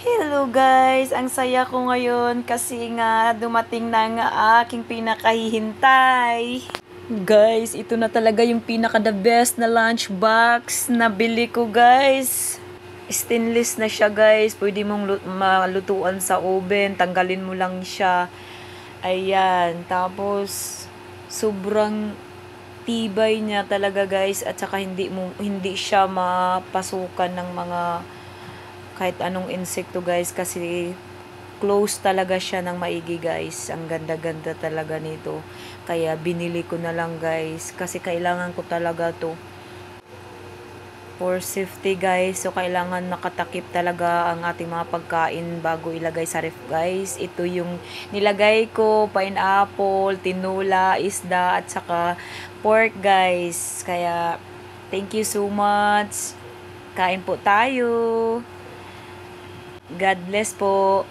Hello guys! Ang saya ko ngayon kasi nga dumating na nga aking pinakahihintay. Guys, ito na talaga yung pinaka the best na lunchbox na bili ko guys. Stainless na siya guys. Pwede mong malutuan sa oven. Tanggalin mo lang siya. Ayan. Tapos, sobrang tibay niya talaga guys. At saka hindi siya mapasukan ng mga kahit anong insekto guys, kasi close talaga siya ng maigi guys. Ang ganda-ganda talaga nito, kaya binili ko na lang guys kasi kailangan ko talaga to for safety guys. So kailangan nakatakip talaga ang ating mga pagkain bago ilagay sa ref guys. Ito yung nilagay ko: pineapple, tinola, isda at saka pork guys. Kaya thank you so much, kain po tayo. God bless po.